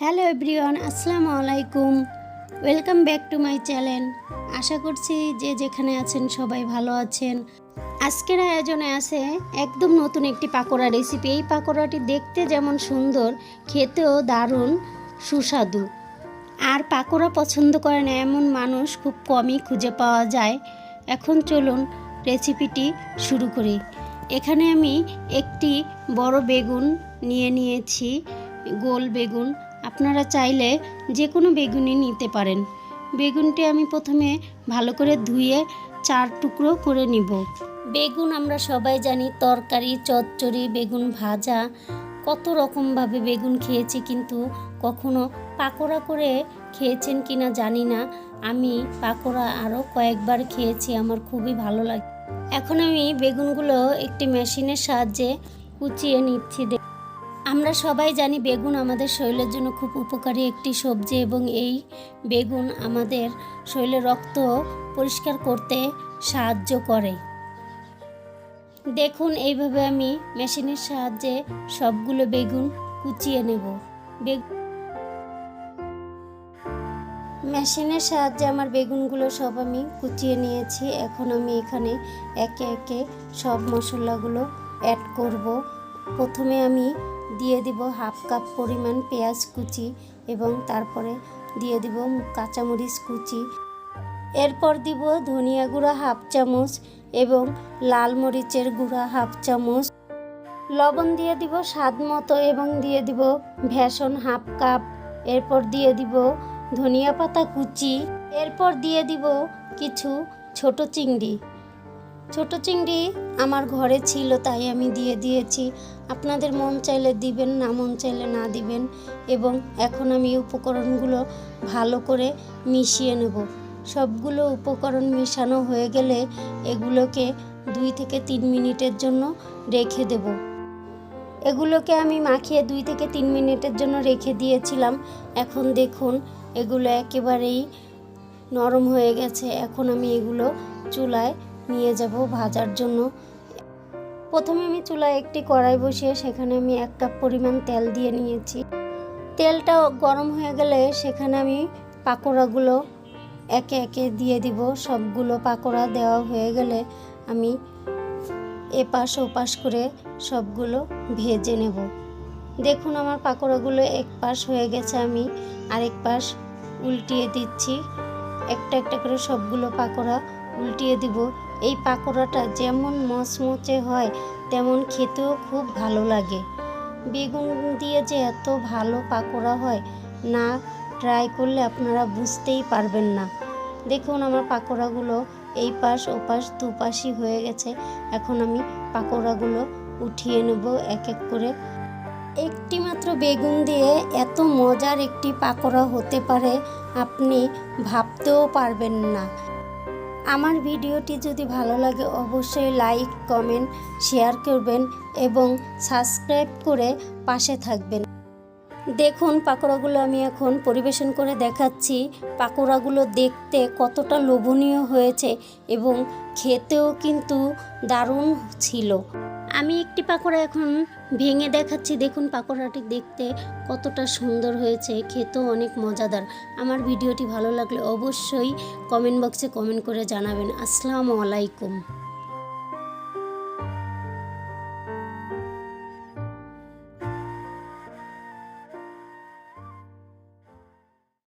Hello everyone, আসসালামু আলাইকুম। Welcome back to my channel. আশা করছি যে যেখানে আছেন সবাই ভালো আছেন। আজকের আয়োজনে আছে একদম নতুন একটি পাকোড়া রেসিপি। এই পাকোড়াটি দেখতে যেমন সুন্দর, খেতেও দারুণ সুস্বাদু। আর পাকোড়া পছন্দ করে না এমন মানুষ খুব কমই খুঁজে পাওয়া যায়। এখন চলুন রেসিপিটি শুরু করি। এখানে আমি একটি বড় বেগুন নিয়েছি, গোল বেগুন। আপনারা চাইলে যে কোনো বেগুনই নিতে পারেন। বেগুনটি আমি প্রথমে ভালো করে ধুয়ে 4 টুকরো করে নিব। বেগুন আমরা সবাই জানি তরকারি, চচ্চড়ি, বেগুন ভাজা, কত রকমভাবে বেগুন খেয়েছি, কিন্তু কখনো পাকোড়া করে খেয়েছেন কিনা জানি না। আমি পাকোড়া আরও কয়েকবার খেয়েছি, আমার খুবই ভালো লাগে। এখন আমি বেগুনগুলো একটি মেশিনের সাহায্যে কুচিয়ে নিচ্ছি। আমরা সবাই জানি বেগুন আমাদের শরীরের জন্য খুব উপকারী একটি সবজি, এবং এই বেগুন আমাদের শরীরের রক্ত পরিষ্কার করতে সাহায্য করে। দেখুন, এইভাবে আমি মেশিনের সাহায্যে সবগুলো বেগুন কুচিয়ে নেব। মেশিনের সাহায্যে আমার বেগুনগুলো সব আমি কুচিয়ে নিয়েছি। এখন আমি এখানে একে একে সব মশলাগুলো অ্যাড করব। প্রথমে আমি দিয়ে দিব হাফ কাপ পরিমাণ পেঁয়াজ কুচি, এবং তারপরে দিয়ে দিব কাঁচামরিচ কুচি। এরপর দিব ধনিয়া গুঁড়া হাফ চামচ এবং লাল মরিচের গুঁড়া হাফ চামচ। লবণ দিয়ে দিব স্বাদ মতো, এবং দিয়ে দিব ভেষন হাফ কাপ। এরপর দিয়ে দিব ধনিয়া পাতা কুচি। এরপর দিয়ে দিব কিছু ছোট চিংড়ি। ছোট চিংড়ি আমার ঘরে ছিল, তাই আমি দিয়ে দিয়েছি। আপনাদের মন চাইলে দিবেন, না মন চাইলে না দিবেন। এবং এখন আমি উপকরণগুলো ভালো করে মিশিয়ে নেব। সবগুলো উপকরণ মেশানো হয়ে গেলে এগুলোকে 2 থেকে 3 মিনিটের জন্য রেখে দেব। এগুলোকে আমি মাখিয়ে 2 থেকে 3 মিনিটের জন্য রেখে দিয়েছিলাম। এখন দেখুন, এগুলো একেবারেই নরম হয়ে গেছে। এখন আমি এগুলো চুলায় নিয়ে যাব ভাজার জন্য। প্রথমে আমি চুলায় একটি কড়াই বসিয়ে সেখানে আমি 1 কাপ পরিমাণ তেল দিয়ে নিয়েছি। তেলটা গরম হয়ে গেলে সেখানে আমি পাকোড়াগুলো একে একে দিয়ে দিব। সবগুলো পাকোড়া দেওয়া হয়ে গেলে আমি এপাশ ওপাশ করে সবগুলো ভেজে নেব। দেখুন, আমার পাকোড়াগুলো এক পাশ হয়ে গেছে, আমি আরেক পাশ উল্টিয়ে দিচ্ছি। একটা একটা করে সবগুলো পাকোড়া উল্টিয়ে দিব। এই পাকোড়াটা যেমন মচমচে হয় তেমন খেতেও খুব ভালো লাগে। বেগুন দিয়ে যে এত ভালো পাকোড়া হয়, না ট্রাই করলে আপনারা বুঝতেই পারবেন না। দেখুন, আমার পাকোড়াগুলো এই পাশ ওপাশ দুপাশই হয়ে গেছে। এখন আমি পাকোড়াগুলো উঠিয়ে নেব এক এক করে। একটি মাত্র বেগুন দিয়ে এত মজার একটি পাকোড়া হতে পারে আপনি ভাবতেও পারবেন না। আমার ভিডিওটি যদি ভালো লাগে অবশ্যই লাইক, কমেন্ট, শেয়ার করবেন এবং সাবস্ক্রাইব করে পাশে থাকবেন। দেখুন, পাকোড়াগুলো আমি এখন পরিবেশন করে দেখাচ্ছি। পাকোড়াগুলো দেখতে কতটা লোভনীয় হয়েছে এবং খেতেও কিন্তু দারুণ ছিল। আমি একটি পাকোড়া এখন ভেঙে দেখাচ্ছি। দেখুন, পাকোড়াটি দেখতে কতটা সুন্দর হয়েছে, খেতেও অনেক মজাদার। আমার ভিডিওটি ভালো লাগলে অবশ্যই কমেন্ট বক্সে কমেন্ট করে জানাবেন। আসসালামু আলাইকুম।